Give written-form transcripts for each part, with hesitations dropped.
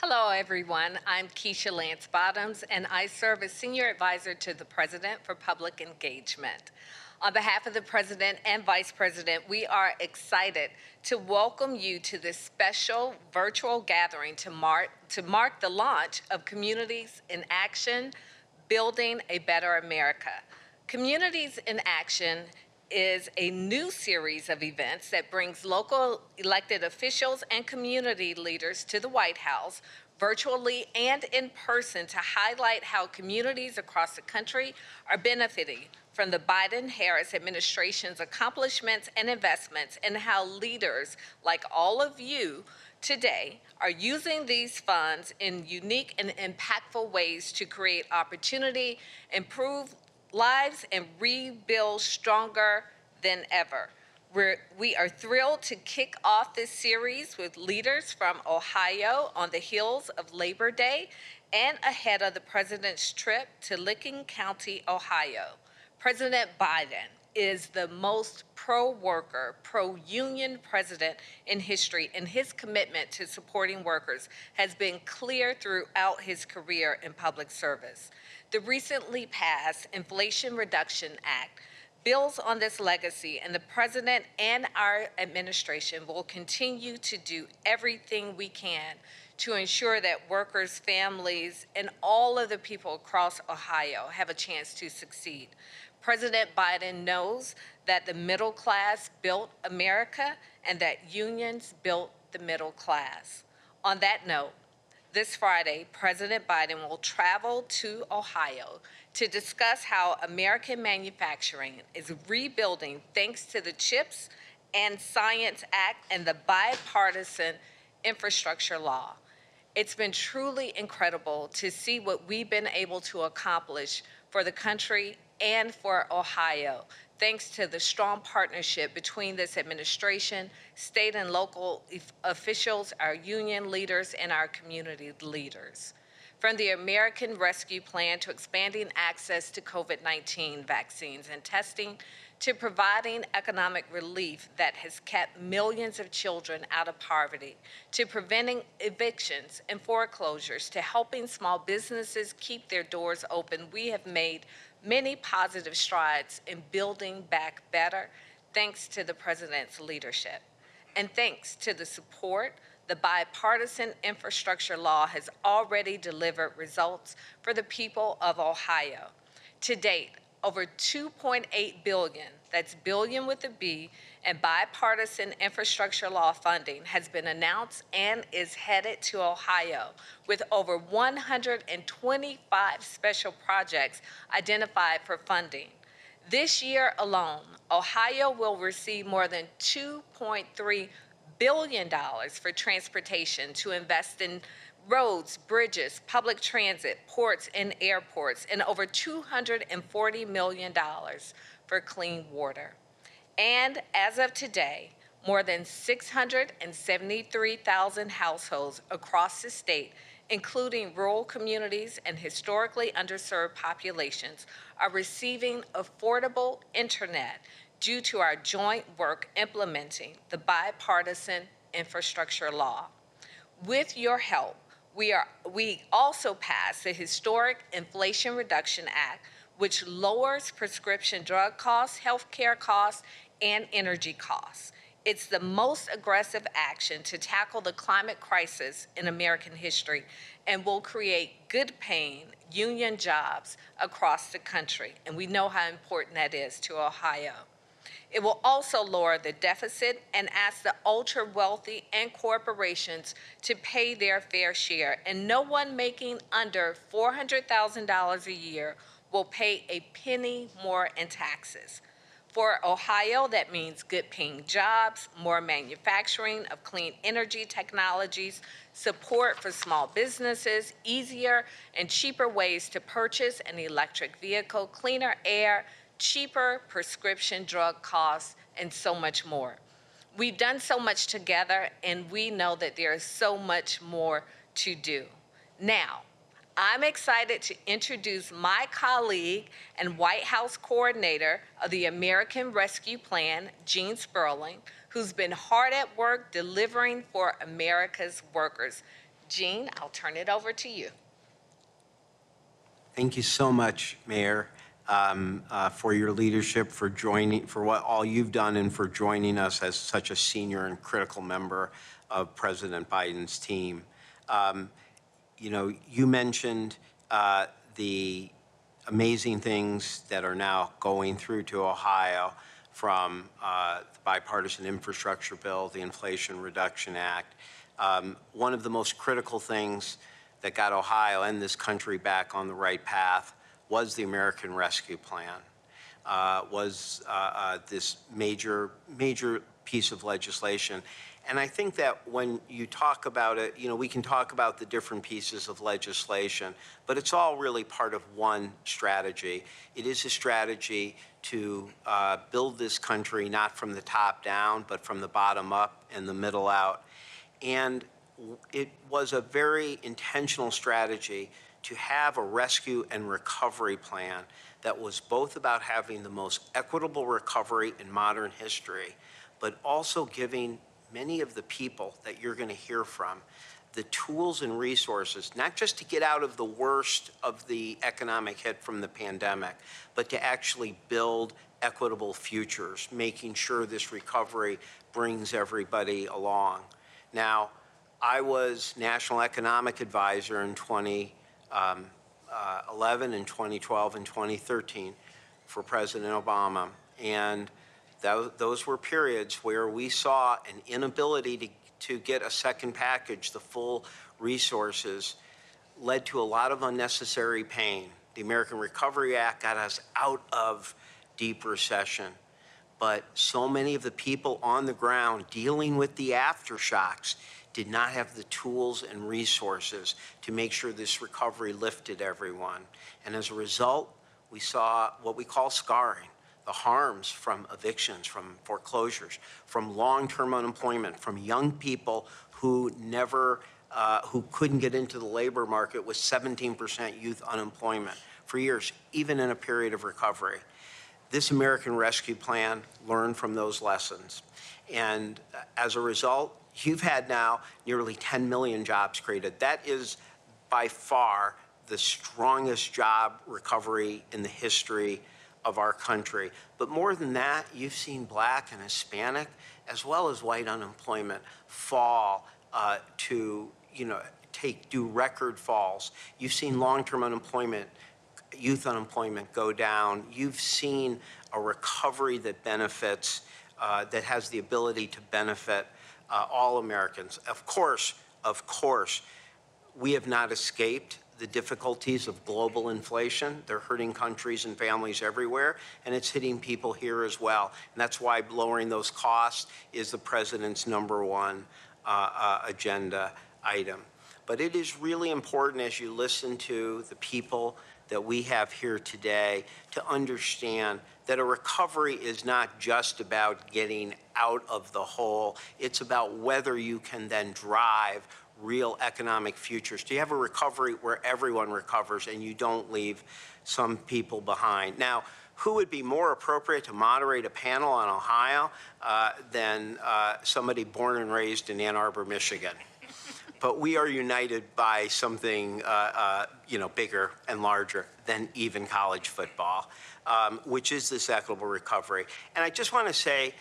Hello, everyone. I'm Keisha Lance Bottoms, and I serve as Senior Advisor to the President for Public Engagement. On behalf of the President and Vice President, we are excited to welcome you to this special virtual gathering to mark the launch of Communities in Action, Building a Better America. Communities in Action is a new series of events that brings local elected officials and community leaders to the White House virtually and in person to highlight how communities across the country are benefiting from the Biden-Harris administration's accomplishments and investments, and how leaders like all of you today are using these funds in unique and impactful ways to create opportunity, improve lives, and rebuild stronger than ever. We are thrilled to kick off this series with leaders from Ohio on the heels of Labor Day and ahead of the President's trip to Licking County, Ohio. President Biden is the most pro-worker, pro-union president in history, and his commitment to supporting workers has been clear throughout his career in public service. The recently passed Inflation Reduction Act builds on this legacy, and the President and our administration will continue to do everything we can to ensure that workers, families, and all of the people across Ohio have a chance to succeed. President Biden knows that the middle class built America and that unions built the middle class. On that note, this Friday, President Biden will travel to Ohio to discuss how American manufacturing is rebuilding thanks to the CHIPS and Science Act and the bipartisan infrastructure law. It's been truly incredible to see what we've been able to accomplish for the country and for Ohio, thanks to the strong partnership between this administration, state and local officials, our union leaders, and our community leaders. From the American Rescue Plan to expanding access to COVID-19 vaccines and testing, to providing economic relief that has kept millions of children out of poverty, to preventing evictions and foreclosures, to helping small businesses keep their doors open, we have made many positive strides in building back better, thanks to the President's leadership. And thanks to the support, the bipartisan infrastructure law has already delivered results for the people of Ohio. To date, over $2.8 billion, that's billion with a B, and bipartisan infrastructure law funding has been announced and is headed to Ohio, with over 125 special projects identified for funding. This year alone, Ohio will receive more than $2.3 billion for transportation to invest in roads, bridges, public transit, ports, and airports, and over $240 million for clean water. And as of today, more than 673,000 households across the state, including rural communities and historically underserved populations, are receiving affordable internet due to our joint work implementing the bipartisan infrastructure law. With your help, we also passed the historic Inflation Reduction Act, which lowers prescription drug costs, healthcare costs, and energy costs. It's the most aggressive action to tackle the climate crisis in American history and will create good-paying union jobs across the country. And we know how important that is to Ohio. It will also lower the deficit and ask the ultra-wealthy and corporations to pay their fair share. And no one making under $400,000 a year will pay a penny more in taxes. For Ohio, that means good-paying jobs, more manufacturing of clean energy technologies, support for small businesses, easier and cheaper ways to purchase an electric vehicle, cleaner air, cheaper prescription drug costs, and so much more. We've done so much together, and we know that there is so much more to do. Now, I'm excited to introduce my colleague and White House coordinator of the American Rescue Plan, Gene Sperling, who's been hard at work delivering for America's workers. Jean, I'll turn it over to you. Thank you so much, Mayor, for your leadership, for what all you've done, and for joining us as such a senior and critical member of President Biden's team. You know, you mentioned the amazing things that are now going through to Ohio from the bipartisan infrastructure bill, the Inflation Reduction Act. One of the most critical things that got Ohio and this country back on the right path was the American Rescue Plan, this major piece of legislation. And I think that when you talk about it, you know, we can talk about the different pieces of legislation, but it's all really part of one strategy. It is a strategy to build this country not from the top down, but from the bottom up and the middle out. And it was a very intentional strategy to have a rescue and recovery plan that was both about having the most equitable recovery in modern history, but also giving many of the people that you're going to hear from the tools and resources, not just to get out of the worst of the economic hit from the pandemic, but to actually build equitable futures, making sure this recovery brings everybody along. Now, I was National Economic Advisor in 2011 and 2012 and 2013 for President Obama. And those were periods where we saw an inability to get a second package, the full resources, led to a lot of unnecessary pain. The American Recovery Act got us out of deep recession. But so many of the people on the ground dealing with the aftershocks did not have the tools and resources to make sure this recovery lifted everyone. And as a result, we saw what we call scarring, the harms from evictions, from foreclosures, from long-term unemployment, from young people who who couldn't get into the labor market with 17% youth unemployment for years, even in a period of recovery. This American Rescue Plan learned from those lessons. And as a result, you've had now nearly 10 million jobs created. That is by far the strongest job recovery in the history of our country. But more than that, you've seen Black and Hispanic, as well as white unemployment, fall do record falls. You've seen long-term unemployment, youth unemployment go down. You've seen a recovery that benefits, that has the ability to benefit all Americans. Of course, we have not escaped the difficulties of global inflation. They're hurting countries and families everywhere, and it's hitting people here as well. And that's why lowering those costs is the president's #1 agenda item. But it is really important, as you listen to the people that we have here today, to understand that a recovery is not just about getting out of the hole. It's about whether you can then drive real economic futures. Do you have a recovery where everyone recovers and you don't leave some people behind? Now, who would be more appropriate to moderate a panel on Ohio than somebody born and raised in Ann Arbor, Michigan? But we are united by something bigger and larger than even college football, which is this equitable recovery. And I just want to say,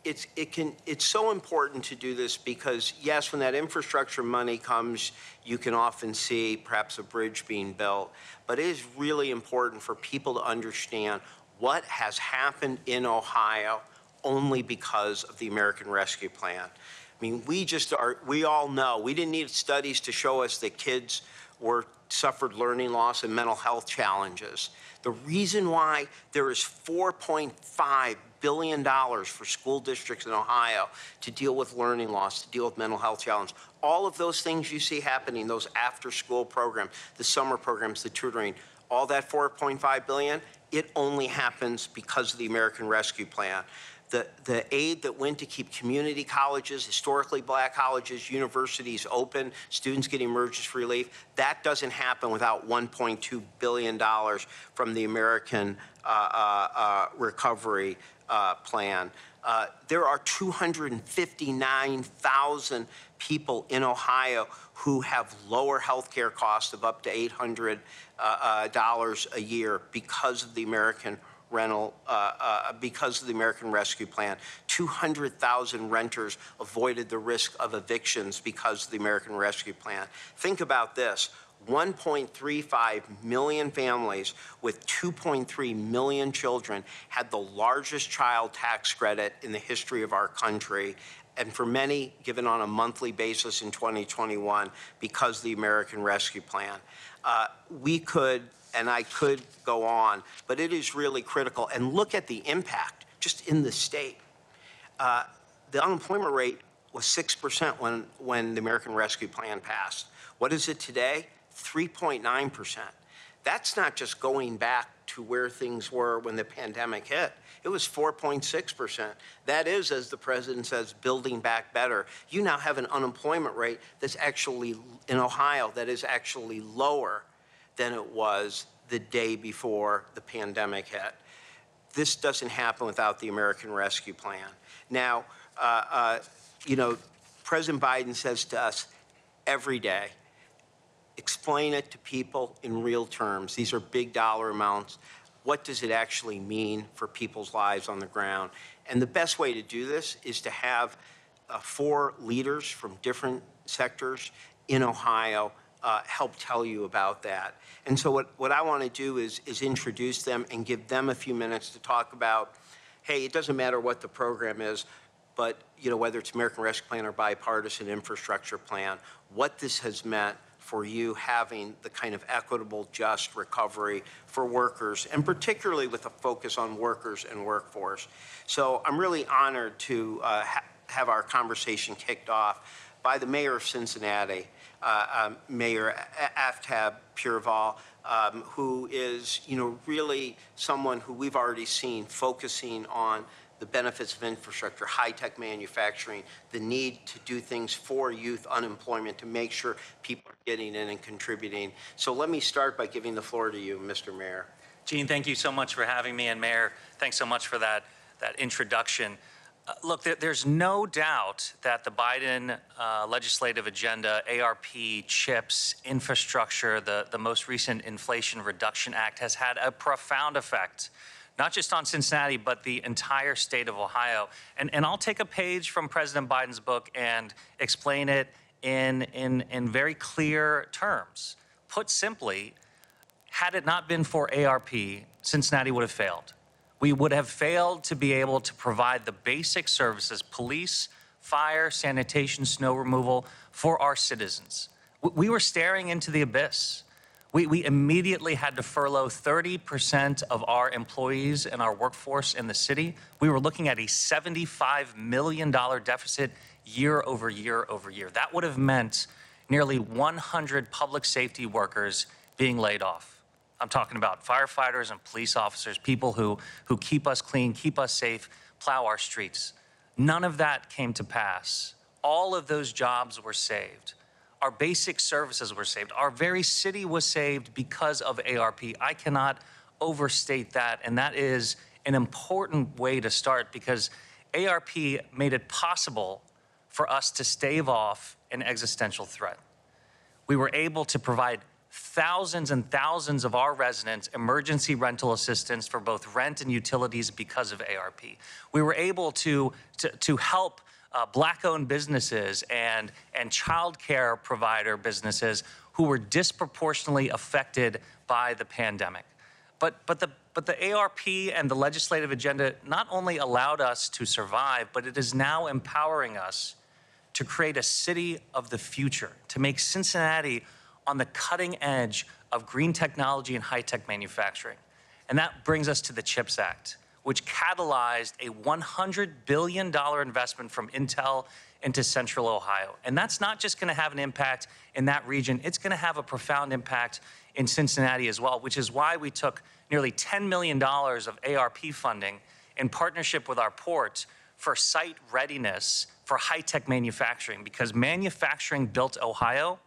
it's so important to do this because, yes, when that infrastructure money comes, you can often see perhaps a bridge being built. But it is really important for people to understand what has happened in Ohio only because of the American Rescue Plan. I mean, we all know, we didn't need studies to show us that kids suffered learning loss and mental health challenges. The reason why there is $4.5 billion for school districts in Ohio to deal with learning loss, to deal with mental health challenges, all of those things you see happening, those after-school programs, the summer programs, the tutoring, all that $4.5 billion, it only happens because of the American Rescue Plan. The aid that went to keep community colleges, historically Black colleges, universities open, students getting emergency relief, that doesn't happen without $1.2 billion from the American Recovery Plan. There are 259,000 people in Ohio who have lower health care costs of up to $800 a year because of the American because of the American Rescue Plan. 200,000 renters avoided the risk of evictions because of the American Rescue Plan. Think about this. 1.35 million families with 2.3 million children had the largest child tax credit in the history of our country, and for many, given on a monthly basis in 2021 because of the American Rescue Plan. We could, and I could go on, but it is really critical. And look at the impact just in the state. The unemployment rate was 6% when the American Rescue Plan passed. What is it today? 3.9%. That's not just going back to where things were when the pandemic hit. It was 4.6%. That is, as the president says, building back better. You now have an unemployment rate that's actually, in Ohio, that is actually lower than it was the day before the pandemic hit. This doesn't happen without the American Rescue Plan. Now, you know, President Biden says to us every day, explain it to people in real terms. These are big dollar amounts. What does it actually mean for people's lives on the ground? And the best way to do this is to have 4 leaders from different sectors in Ohio help tell you about that. And so what I want to do is introduce them and give them a few minutes to talk about, hey, it doesn't matter what the program is, but you know, whether it's American Rescue Plan or bipartisan infrastructure plan, what this has meant for you having the kind of equitable, just recovery for workers, and particularly with a focus on workers and workforce. So I'm really honored to have our conversation kicked off by the mayor of Cincinnati, Mayor Aftab Pureval, who is, you know, really someone who we've already seen focusing on the benefits of infrastructure, high-tech manufacturing, the need to do things for youth unemployment to make sure people are getting in and contributing. So let me start by giving the floor to you, Mr. Mayor. Gene, thank you so much for having me, and Mayor, thanks so much for that introduction. Look, there's no doubt that the Biden legislative agenda, ARP, CHIPS, infrastructure, the most recent Inflation Reduction Act has had a profound effect, not just on Cincinnati, but the entire state of Ohio. And I'll take a page from President Biden's book and explain it in very clear terms. Put simply, had it not been for ARP, Cincinnati would have failed. We would have failed to be able to provide the basic services, police, fire, sanitation, snow removal, for our citizens. We were staring into the abyss. We immediately had to furlough 30% of our employees and our workforce in the city. We were looking at a $75 million deficit year over year over year. That would have meant nearly 100 public safety workers being laid off. I'm talking about firefighters and police officers, people who keep us clean, keep us safe, plow our streets. None of that came to pass. All of those jobs were saved. Our basic services were saved. Our very city was saved because of ARP. I cannot overstate that, and that is an important way to start because ARP made it possible for us to stave off an existential threat. We were able to provide thousands and thousands of our residents emergency rental assistance for both rent and utilities because of ARP. We were able to help Black-owned businesses and childcare provider businesses who were disproportionately affected by the pandemic. But the ARP and the legislative agenda not only allowed us to survive, but it is now empowering us to create a city of the future, to make Cincinnati on the cutting edge of green technology and high-tech manufacturing. And that brings us to the CHIPS Act, which catalyzed a $100 billion investment from Intel into Central Ohio. And that's not just gonna have an impact in that region, it's gonna have a profound impact in Cincinnati as well, which is why we took nearly $10 million of ARP funding in partnership with our port for site readiness for high-tech manufacturing, because manufacturing built Ohio,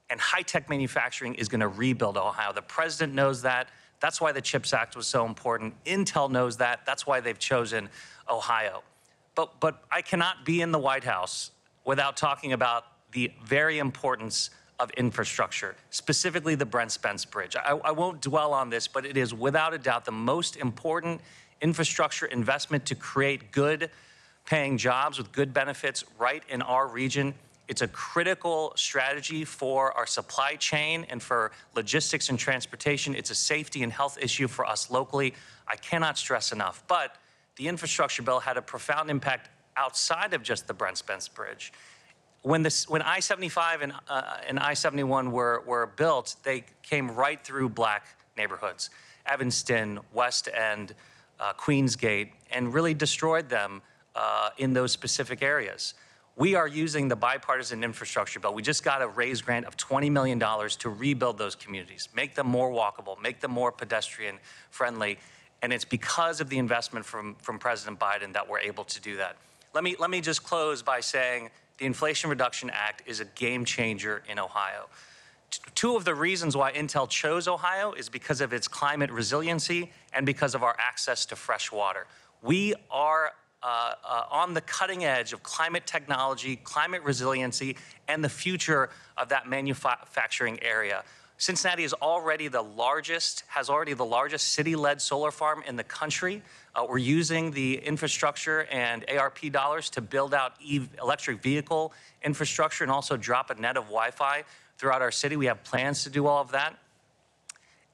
and high-tech manufacturing is gonna rebuild Ohio. The president knows that, That's why the CHIPS Act was so important. Intel knows that. That's why they've chosen Ohio. But I cannot be in the White House without talking about the very importance of infrastructure, specifically the Brent Spence Bridge. I won't dwell on this, but it is without a doubt the most important infrastructure investment to create good paying jobs with good benefits right in our region. It's a critical strategy for our supply chain and for logistics and transportation. It's a safety and health issue for us locally. I cannot stress enough. But the infrastructure bill had a profound impact outside of just the Brent Spence Bridge. When I-75 and I-71 were built, they came right through black neighborhoods, Evanston, West End, Queensgate, and really destroyed them in those specific areas. We are using the bipartisan infrastructure bill. We just got a raise grant of $20 million to rebuild those communities, make them more walkable, make them more pedestrian friendly. And it's because of the investment from President Biden that we're able to do that. Let me just close by saying the Inflation Reduction Act is a game changer in Ohio. Two of the reasons why Intel chose Ohio is because of its climate resiliency and because of our access to fresh water. We are on the cutting edge of climate technology, climate resiliency, and the future of that manufacturing area. Cincinnati has already the largest city-led solar farm in the country. We're using the infrastructure and ARP dollars to build out electric vehicle infrastructure and also drop a net of Wi-Fi throughout our city. We have plans to do all of that.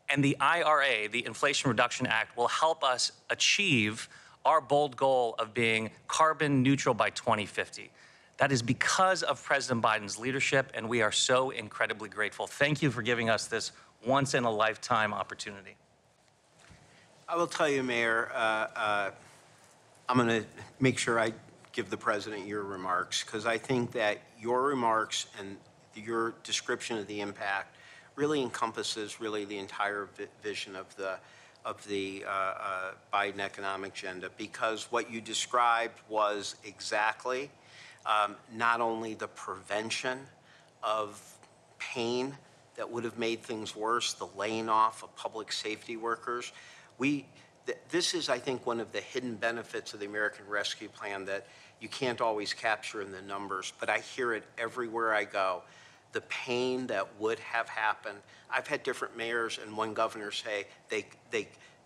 And the IRA, the Inflation Reduction Act, will help us achieve our bold goal of being carbon neutral by 2050. That is because of President Biden's leadership, and we are so incredibly grateful. Thank you for giving us this once-in-a-lifetime opportunity. I will tell you, Mayor, I'm going to make sure I give the president your remarks, because I think that your remarks and your description of the impact really encompasses really the entire vision of the Biden economic agenda, because what you described was exactly not only the prevention of pain that would have made things worse, the laying off of public safety workers. This is, I think, one of the hidden benefits of the American Rescue Plan that you can't always capture in the numbers, but I hear it everywhere I go. The pain that would have happened. I've had different mayors and one governor say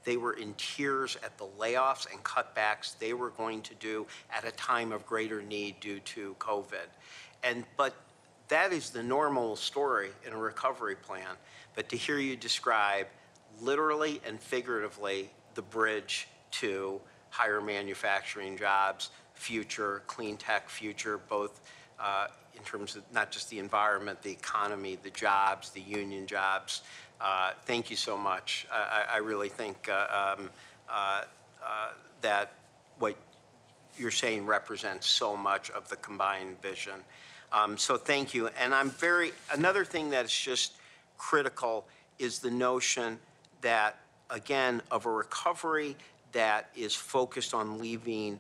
they were in tears at the layoffs and cutbacks they were going to do at a time of greater need due to COVID. But that is the normal story in a recovery plan. But to hear you describe literally and figuratively the bridge to higher manufacturing jobs, future, clean tech future, both in terms of not just the environment, the economy, the jobs, the union jobs. Thank you so much. I really think that what you're saying represents so much of the combined vision. So thank you. And another thing that's just critical is the notion that, again, of a recovery that is focused on leaving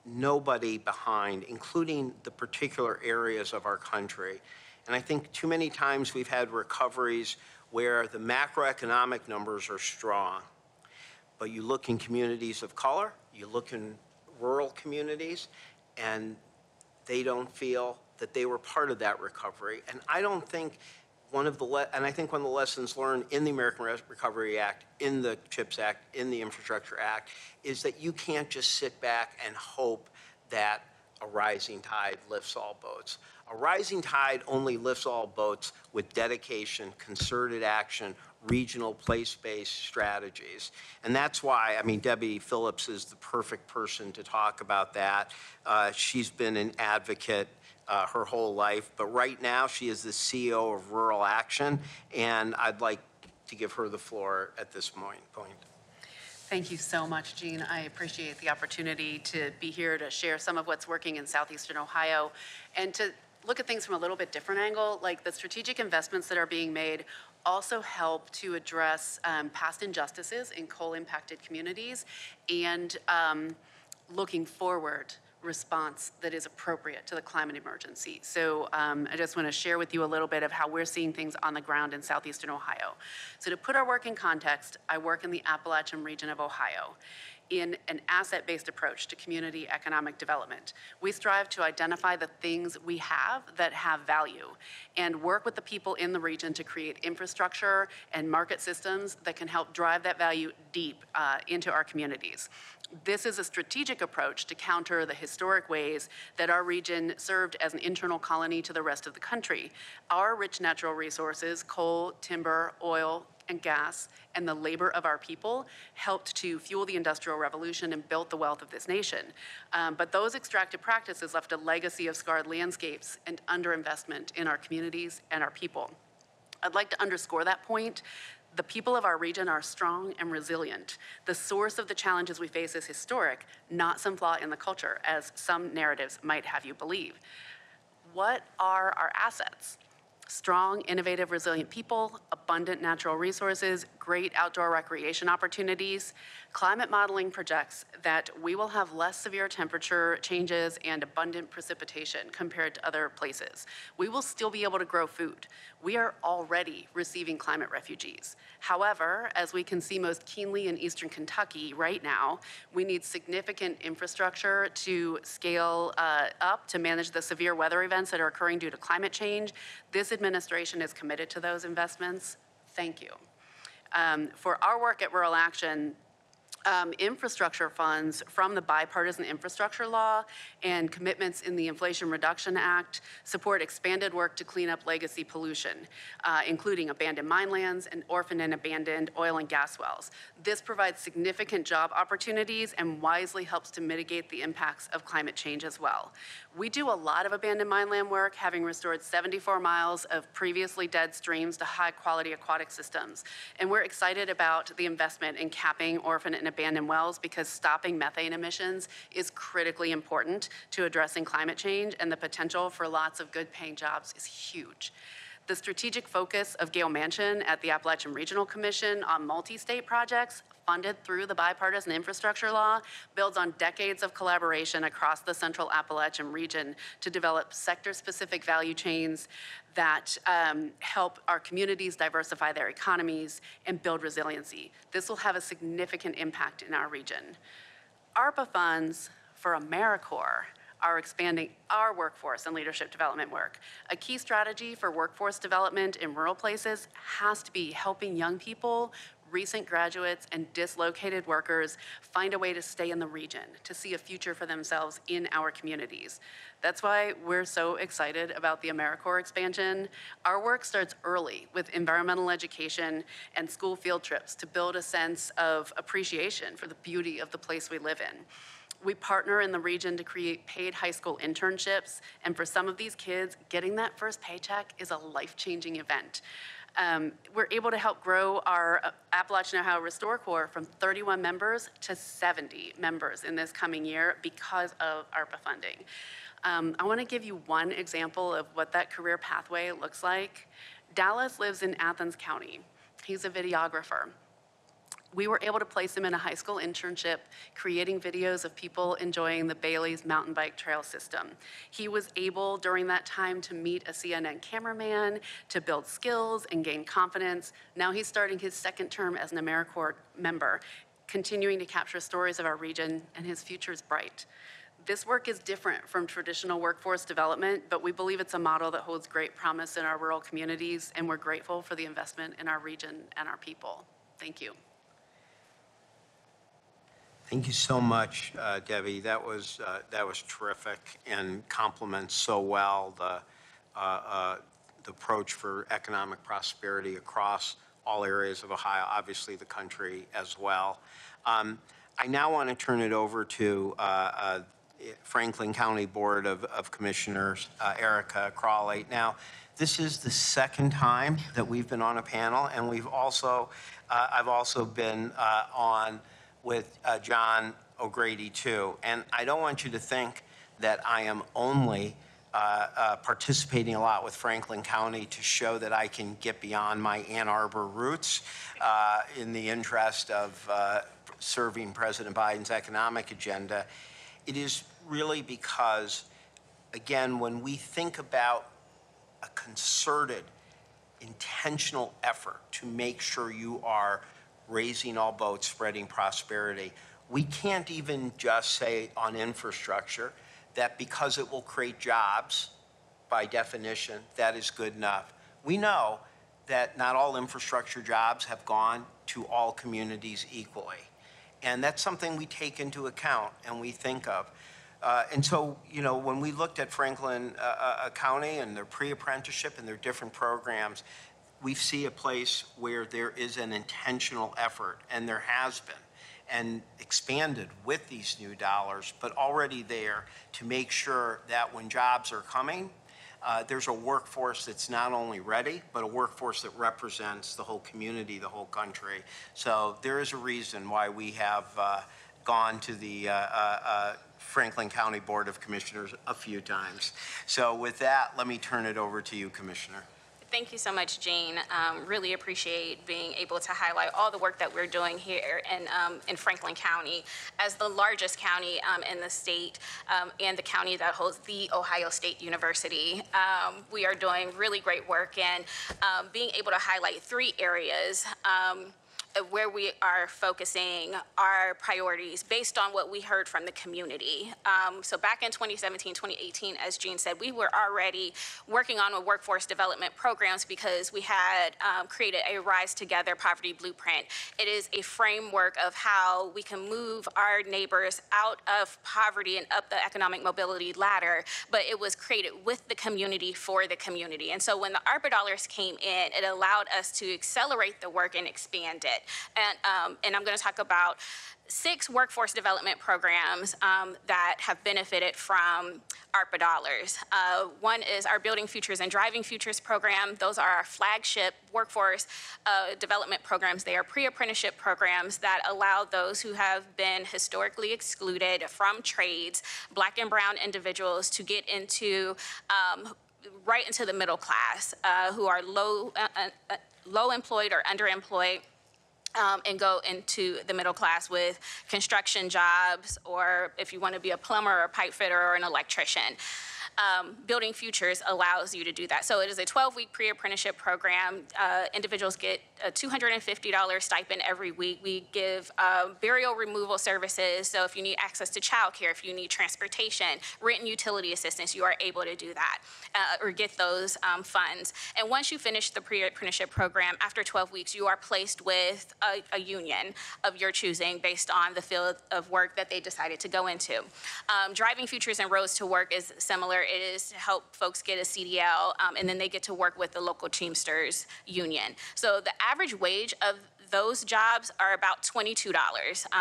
nobody behind, including the particular areas of our country. And I think too many times we've had recoveries where the macroeconomic numbers are strong, but you look in communities of color, you look in rural communities, and they don't feel that they were part of that recovery. And I don't think I think one of the lessons learned in the American Recovery Act, in the CHIPS Act, in the Infrastructure Act, is that you can't just sit back and hope that a rising tide lifts all boats. A rising tide only lifts all boats with dedication, concerted action, regional place-based strategies. And that's why, I mean, Debbie Phillips is the perfect person to talk about that. She's been an advocate her whole life, but right now she is the CEO of Rural Action, and I'd like to give her the floor at this point. Thank you so much, Gene. I appreciate the opportunity to be here to share some of what's working in southeastern Ohio and to look at things from a little bit different angle. Like, the strategic investments that are being made also help to address past injustices in coal-impacted communities and looking forward response that is appropriate to the climate emergency. So I just want to share with you a little bit of how we're seeing things on the ground in southeastern Ohio. So to put our work in context, I work in the Appalachian region of Ohio in an asset-based approach to community economic development. We strive to identify the things we have that have value and work with the people in the region to create infrastructure and market systems that can help drive that value deep into our communities. This is a strategic approach to counter the historic ways that our region served as an internal colony to the rest of the country. Our rich natural resources, coal, timber, oil, and gas, and the labor of our people helped to fuel the Industrial Revolution and built the wealth of this nation. But those extractive practices left a legacy of scarred landscapes and underinvestment in our communities and our people. I'd like to underscore that point. The people of our region are strong and resilient. The source of the challenges we face is historic, not some flaw in the culture, as some narratives might have you believe. What are our assets? Strong, innovative, resilient people, abundant natural resources, great outdoor recreation opportunities. Climate modeling projects that we will have less severe temperature changes and abundant precipitation compared to other places. We will still be able to grow food. We are already receiving climate refugees. However, as we can see most keenly in eastern Kentucky right now, we need significant infrastructure to scale up to manage the severe weather events that are occurring due to climate change. This administration is committed to those investments. Thank you. For our work at Rural Action, infrastructure funds from the Bipartisan Infrastructure Law and commitments in the Inflation Reduction Act support expanded work to clean up legacy pollution, including abandoned mine lands and orphaned and abandoned oil and gas wells. This provides significant job opportunities and wisely helps to mitigate the impacts of climate change as well. We do a lot of abandoned mine land work, having restored 74 miles of previously dead streams to high-quality aquatic systems. And we're excited about the investment in capping orphaned and abandoned wells because stopping methane emissions is critically important to addressing climate change, and the potential for lots of good-paying jobs is huge. The strategic focus of Gail Manchin at the Appalachian Regional Commission on multi-state projects funded through the Bipartisan Infrastructure Law builds on decades of collaboration across the Central Appalachian region to develop sector-specific value chains that help our communities diversify their economies and build resiliency. This will have a significant impact in our region. ARPA funds for AmeriCorps are expanding our workforce and leadership development work. A key strategy for workforce development in rural places has to be helping young people, recent graduates, and dislocated workers find a way to stay in the region, to see a future for themselves in our communities. That's why we're so excited about the AmeriCorps expansion. Our work starts early with environmental education and school field trips to build a sense of appreciation for the beauty of the place we live in. We partner in the region to create paid high school internships, and for some of these kids, getting that first paycheck is a life-changing event. We're able to help grow our Appalachian Ohio Restore Corps from 31 members to 70 members in this coming year because of ARPA funding. I want to give you one example of what that career pathway looks like. Dallas lives in Athens County. He's a videographer. We were able to place him in a high school internship, creating videos of people enjoying the Bailey's mountain bike trail system. He was able, during that time, to meet a CNN cameraman, to build skills and gain confidence. Now he's starting his second term as an AmeriCorps member, continuing to capture stories of our region, and his future is bright. This work is different from traditional workforce development, but we believe it's a model that holds great promise in our rural communities, and we're grateful for the investment in our region and our people. Thank you. Thank you so much, Debbie. That was terrific and complements so well the approach for economic prosperity across all areas of Ohio, obviously the country as well. I now want to turn it over to Franklin County Board of Commissioners, Erica Crawley. Now, this is the second time that we've been on a panel, and we've also I've also been on with John O'Grady too. And I don't want you to think that I am only participating a lot with Franklin County to show that I can get beyond my Ann Arbor roots in the interest of serving President Biden's economic agenda. It is really because, again, when we think about a concerted, intentional effort to make sure you are raising all boats, spreading prosperity, we can't even just say on infrastructure that because it will create jobs, by definition, that is good enough. We know that not all infrastructure jobs have gone to all communities equally. And that's something we take into account and we think of. And so, you know, when we looked at Franklin County and their pre-apprenticeship and their different programs, we see a place where there is an intentional effort, and there has been, and expanded with these new dollars, but already there to make sure that when jobs are coming, there's a workforce that's not only ready, but a workforce that represents the whole community, the whole country. So there is a reason why we have gone to the Franklin County Board of Commissioners a few times. So with that, let me turn it over to you, Commissioner. Thank you so much, Jean. Really appreciate being able to highlight all the work that we're doing here in Franklin County as the largest county in the state and the county that holds the Ohio State University. We are doing really great work and being able to highlight 3 areas where we are focusing our priorities based on what we heard from the community. So back in 2017, 2018, as Jean said, we were already working on workforce development programs because we had created a Rise Together Poverty Blueprint. It is a framework of how we can move our neighbors out of poverty and up the economic mobility ladder, but it was created with the community for the community. And so when the ARPA dollars came in, it allowed us to accelerate the work and expand it. And I'm going to talk about 6 workforce development programs that have benefited from ARPA dollars. One is our Building Futures and Driving Futures program. Those are our flagship workforce development programs. They are pre-apprenticeship programs that allow those who have been historically excluded from trades, Black and brown individuals, to get into right into the middle class who are low employed or underemployed. And go into the middle class with construction jobs, or if you want to be a plumber or a pipe fitter or an electrician. Building Futures allows you to do that. So it is a 12-week pre-apprenticeship program. Individuals get a $250 stipend every week. We give burial removal services. So if you need access to childcare, if you need transportation, rent and utility assistance, you are able to do that or get those funds. And once you finish the pre-apprenticeship program, after 12 weeks, you are placed with a union of your choosing based on the field of work that they decided to go into. Driving Futures and Roads to Work is similar. It is to help folks get a CDL, and then they get to work with the local Teamsters union. So the average wage of those jobs are about $22.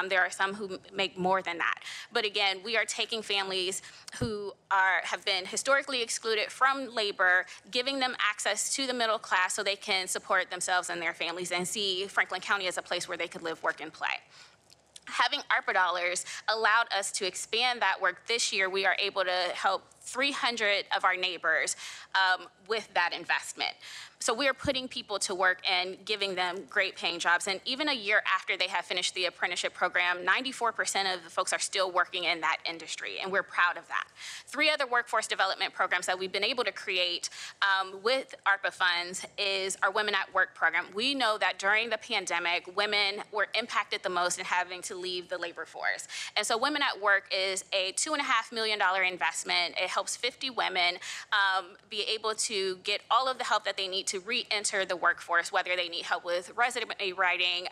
There are some who make more than that. But again, we are taking families who have been historically excluded from labor, giving them access to the middle class so they can support themselves and their families and see Franklin County as a place where they could live, work, and play. Having ARPA dollars allowed us to expand that work. This year, we are able to help 300 of our neighbors with that investment. So we are putting people to work and giving them great paying jobs. And even a year after they have finished the apprenticeship program, 94% of the folks are still working in that industry, and we're proud of that. 3 other workforce development programs that we've been able to create with ARPA funds is our Women at Work program. We know that during the pandemic, women were impacted the most in having to leave the labor force. And so Women at Work is a $2.5 million investment. It helps 50 women be able to get all of the help that they need to re-enter the workforce, whether they need help with resume writing,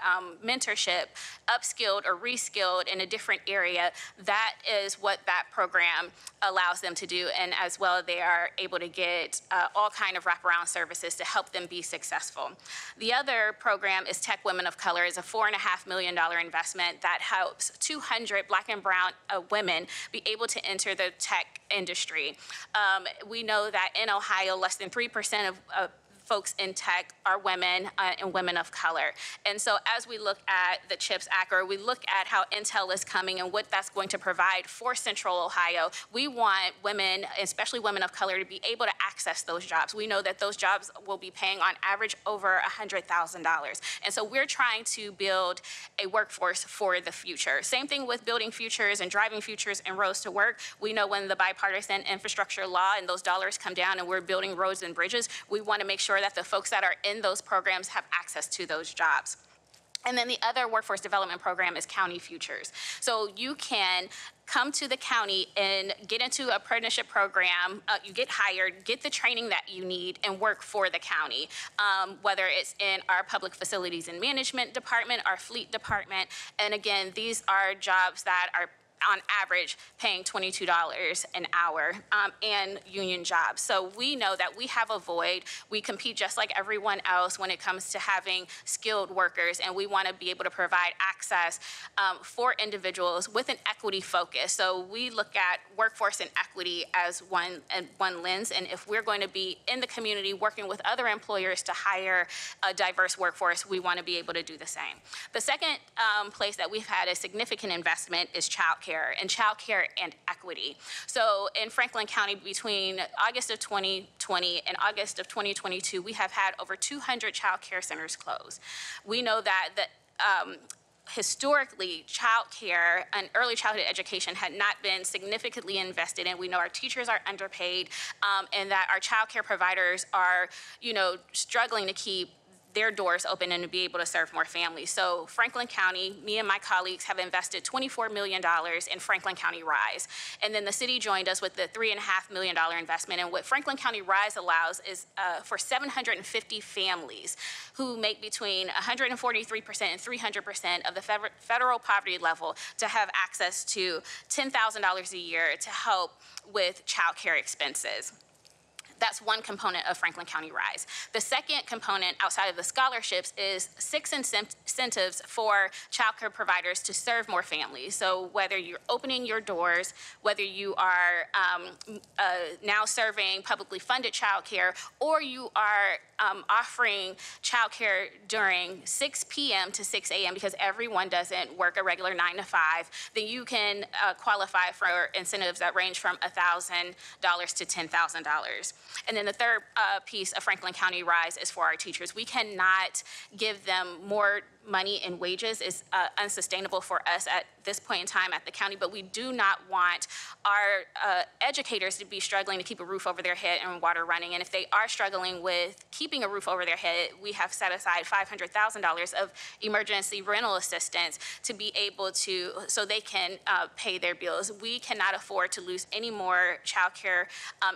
mentorship, upskilled or reskilled in a different area. That is what that program allows them to do, and as well they are able to get all kind of wraparound services to help them be successful. The other program is Tech Women of Color. Is a $4.5 million investment that helps 200 Black and brown women be able to enter the tech industry. We know that in Ohio, less than 3% of folks in tech are women and women of color. And so as we look at the CHIPS Act, or we look at how Intel is coming and what that's going to provide for Central Ohio, we want women, especially women of color, to be able to access those jobs. We know that those jobs will be paying on average over $100,000. And so we're trying to build a workforce for the future. Same thing with building futures and driving futures and roads to work. We know when the bipartisan infrastructure law and those dollars come down and we're building roads and bridges, we want to make sure that the folks that are in those programs have access to those jobs. And then the other workforce development program is County Futures. So you can come to the county and get into an apprenticeship program. You get hired, get the training that you need, and work for the county, whether it's in our public facilities and management department, our fleet department. And again, these are jobs that are on average paying $22 an hour and union jobs. So we know that we have a void. We compete just like everyone else when it comes to having skilled workers, and we want to be able to provide access for individuals with an equity focus. So we look at workforce and equity as one lens, and if we're going to be in the community working with other employers to hire a diverse workforce, we want to be able to do the same. The second place that we've had a significant investment is childcare and equity. So in Franklin County, between August of 2020 and August of 2022, we have had over 200 child care centers close. We know that historically, child care and early childhood education had not been significantly invested in. We know our teachers are underpaid, and that our child care providers are, struggling to keep their doors open and to be able to serve more families. So Franklin County, me and my colleagues have invested $24 million in Franklin County RISE. And then the city joined us with the $3.5 million investment. And what Franklin County RISE allows is for 750 families who make between 143% and 300% of the federal poverty level to have access to $10,000 a year to help with child care expenses. That's one component of Franklin County RISE. The second component outside of the scholarships is 6 incentives for child care providers to serve more families. So whether you're opening your doors, whether you are now serving publicly funded child care, or you are offering child care during 6 p.m. to 6 a.m. because everyone doesn't work a regular 9 to 5, then you can qualify for incentives that range from $1,000 to $10,000. And then the third piece of Franklin County RISE is for our teachers. We cannot give them more money in wages. Is unsustainable for us at this point in time at the county, but we do not want our educators to be struggling to keep a roof over their head and water running. And if they are struggling with keeping a roof over their head, we have set aside $500,000 of emergency rental assistance to be able to, so they can pay their bills. We cannot afford to lose any more childcare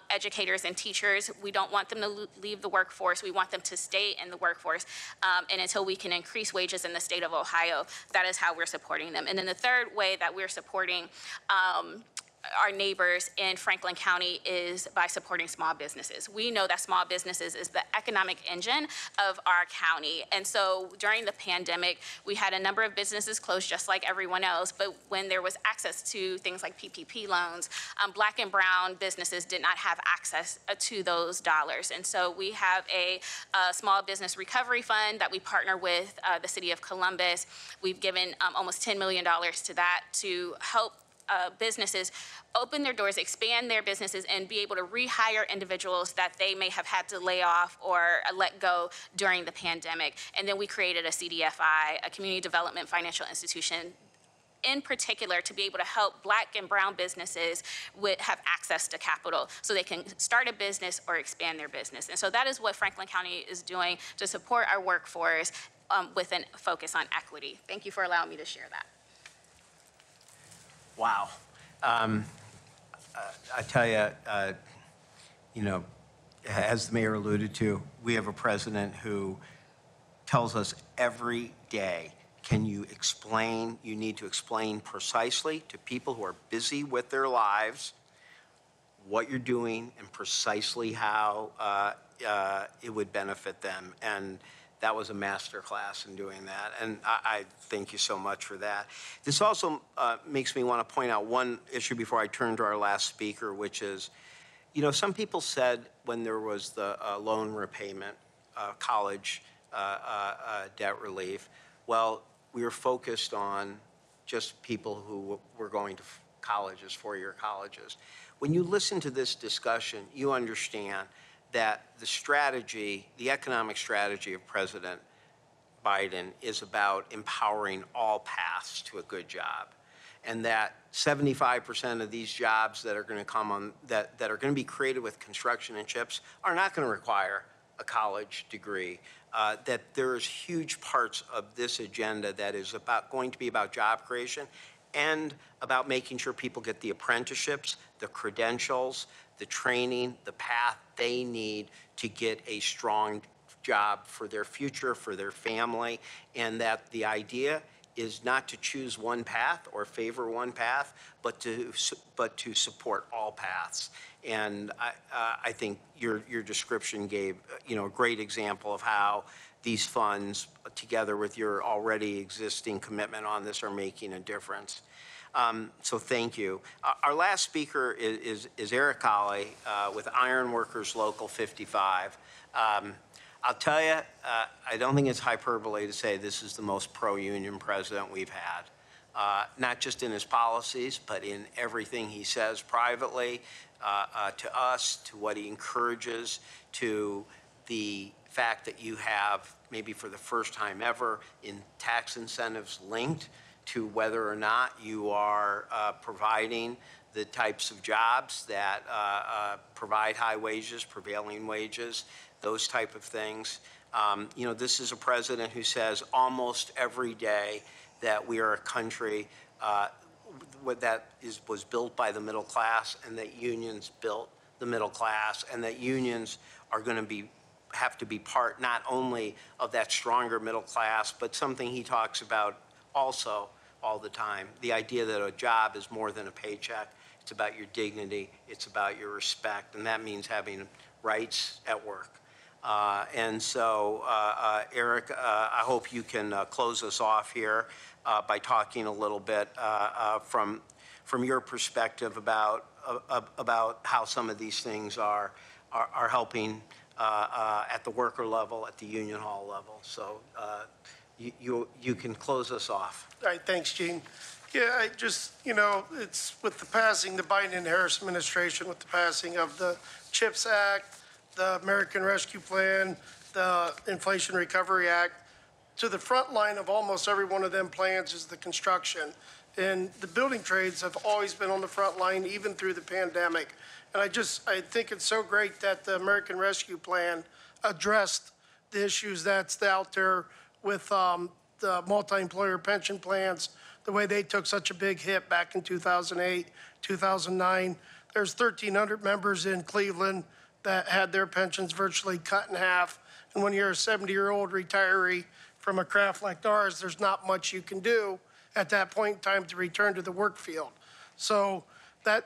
educators and teachers. We don't want them to leave the workforce. We want them to stay in the workforce. And until we can increase wages in the state of Ohio, that is how we're supporting them. And then the third way that we're supporting our neighbors in Franklin County is by supporting small businesses. We know that small businesses is the economic engine of our county. And so during the pandemic, we had a number of businesses close just like everyone else, but when there was access to things like PPP loans, Black and brown businesses did not have access to those dollars. And so we have a small business recovery fund that we partner with the city of Columbus. We've given almost $10 million to that to help businesses open their doors, expand their businesses, and be able to rehire individuals that they may have had to lay off or let go during the pandemic. And then we created a CDFI, a community development financial institution, in particular to be able to help Black and brown businesses have access to capital so they can start a business or expand their business. And so that is what Franklin County is doing to support our workforce with a focus on equity. Thank you for allowing me to share that. Wow. I tell you, as the mayor alluded to, we have a president who tells us every day, can you explain, you need to explain precisely to people who are busy with their lives what you're doing and precisely how it would benefit them. And that was a master class in doing that, and I thank you so much for that. This also makes me want to point out one issue before I turn to our last speaker, which is, some people said when there was the loan repayment college debt relief. Well, we were focused on just people who were going to colleges, four-year colleges. When you listen to this discussion, you understand that the strategy, the economic strategy of President Biden is about empowering all paths to a good job. And that 75% of these jobs that are going to come on, that are going to be created with construction and chips are not going to require a college degree. That there's huge parts of this agenda that is going to be about job creation and about making sure people get the apprenticeships, the credentials, the training, the path they need to get a strong job for their future, for their family, and that the idea is not to choose one path or favor one path, but to support all paths. And I think your description gave a great example of how these funds, together with your already existing commitment on this, are making a difference. So thank you. Our last speaker is Eric Colley with Iron Workers Local 55. I'll tell you, I don't think it's hyperbole to say this is the most pro-union president we've had, not just in his policies, but in everything he says privately to us, to what he encourages, to the fact that you have, maybe for the first time ever, in tax incentives linked to whether or not you are providing the types of jobs that provide high wages, prevailing wages, those type of things. This is a president who says almost every day that we are a country was built by the middle class, and that unions built the middle class, and that unions are going to have to be part not only of that stronger middle class, but something he talks about also all the time, the idea that a job is more than a paycheck. It's about your dignity. It's about your respect, and that means having rights at work. And so, Eric, I hope you can close us off here by talking a little bit from your perspective about how some of these things are helping at the worker level, at the union hall level. So you can close us off. All right, thanks, Gene. Yeah, I just, it's with the passing, the Biden and Harris administration, with the passing of the CHIPS Act, the American Rescue Plan, the Inflation Recovery Act, to the front line of almost every one of them plans is the construction. And the building trades have always been on the front line, even through the pandemic. And I think it's so great that the American Rescue Plan addressed the issues that's out there with the multi-employer pension plans, the way they took such a big hit back in 2008, 2009. There's 1,300 members in Cleveland that had their pensions virtually cut in half. And when you're a 70-year-old retiree from a craft like ours, there's not much you can do at that point in time to return to the work field. So that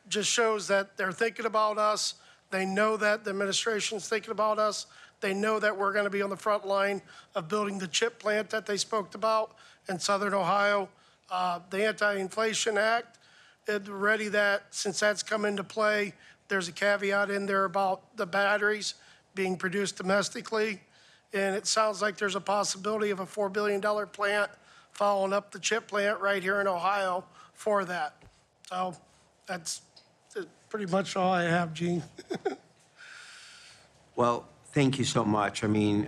just shows that they're thinking about us. They know that the administration's thinking about us. They know that we're going to be on the front line of building the chip plant that they spoke about in Southern Ohio. The Anti-Inflation Act, ready that, since that's come into play, there's a caveat in there about the batteries being produced domestically. And it sounds like there's a possibility of a $4 billion plant following up the chip plant right here in Ohio for that. So that's pretty much all I have, Gene. Well, thank you so much. I mean,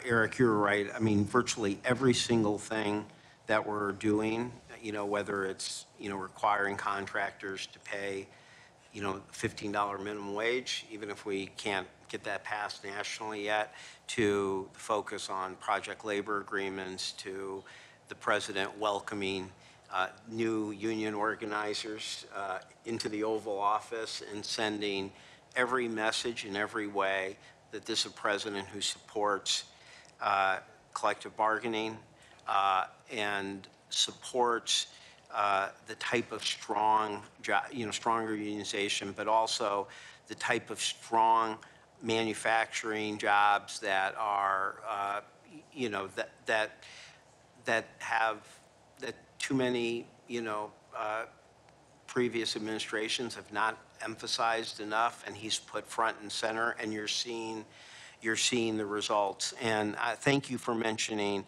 Eric, you're right. I mean, virtually every single thing that we're doing, whether it's, requiring contractors to pay, $15 minimum wage, even if we can't get that passed nationally yet, to the focus on project labor agreements, to the president welcoming new union organizers into the Oval Office and sending every message in every way that this is a president who supports collective bargaining and supports the type of strong, stronger unionization, but also the type of strong manufacturing jobs that are, that too many, previous administrations have not emphasized enough, and he's put front and center. And you're seeing, you're seeing the results. And thank you for mentioning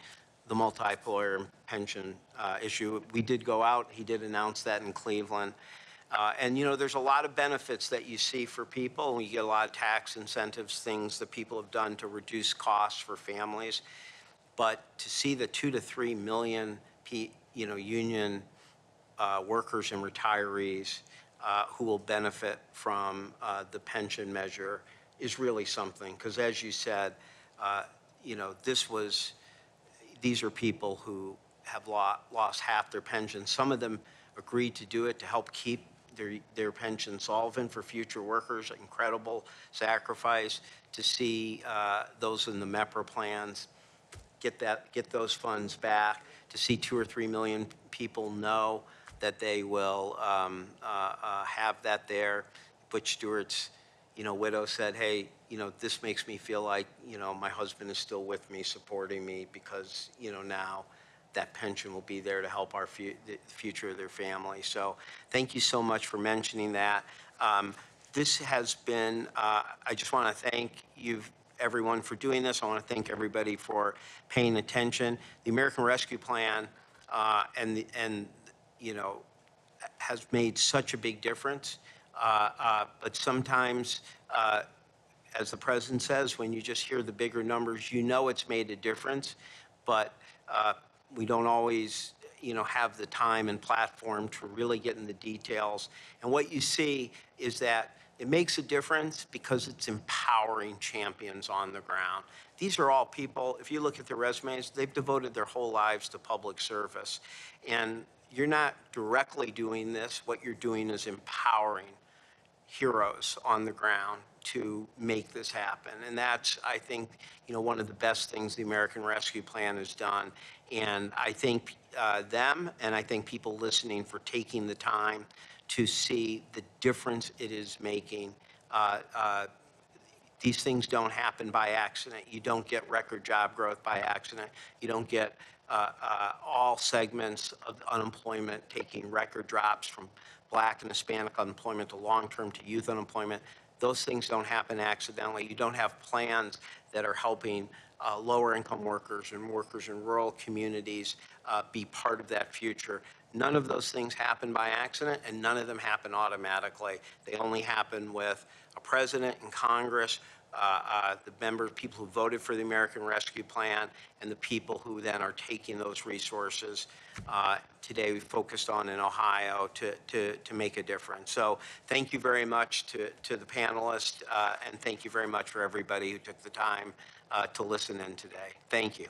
the multi-employer pension issue. We did go out, he did announce that in Cleveland. And, you know, there's a lot of benefits that you see for people. You get a lot of tax incentives, things that people have done to reduce costs for families. But to see the 2 to 3 million, union workers and retirees who will benefit from the pension measure is really something. Because as you said, these are people who have lost half their pension. Some of them agreed to do it to help keep their pension solvent for future workers. Incredible sacrifice to see those in the MEPRA plans get those funds back, to see 2 or 3 million people know that they will have that there. Butch Stewart's, widow said, hey, this makes me feel like, my husband is still with me, supporting me, because, now that pension will be there to help the future of their family. So thank you so much for mentioning that. This has been, I just want to thank you, everyone, for doing this. I want to thank everybody for paying attention. The American Rescue Plan has made such a big difference. But sometimes, as the president says, when you just hear the bigger numbers, it's made a difference. But we don't always, have the time and platform to really get in the details. And what you see is that it makes a difference because it's empowering champions on the ground. These are all people, if you look at their resumes, they've devoted their whole lives to public service. And you're not directly doing this. What you're doing is empowering heroes on the ground to make this happen. And that's, I think, one of the best things the American Rescue Plan has done. And I thank them, and I thank people listening for taking the time to see the difference it is making. These things don't happen by accident. You don't get record job growth by accident. You don't get all segments of unemployment taking record drops from Black and Hispanic unemployment to long-term to youth unemployment. Those things don't happen accidentally. You don't have plans that are helping lower-income workers and workers in rural communities be part of that future. None of those things happen by accident, and none of them happen automatically. They only happen with a president and Congress, the members, people who voted for the American Rescue Plan, and the people who then are taking those resources. Today we focused on in Ohio to make a difference. So thank you very much to the panelists, and thank you very much for everybody who took the time to listen in today. Thank you.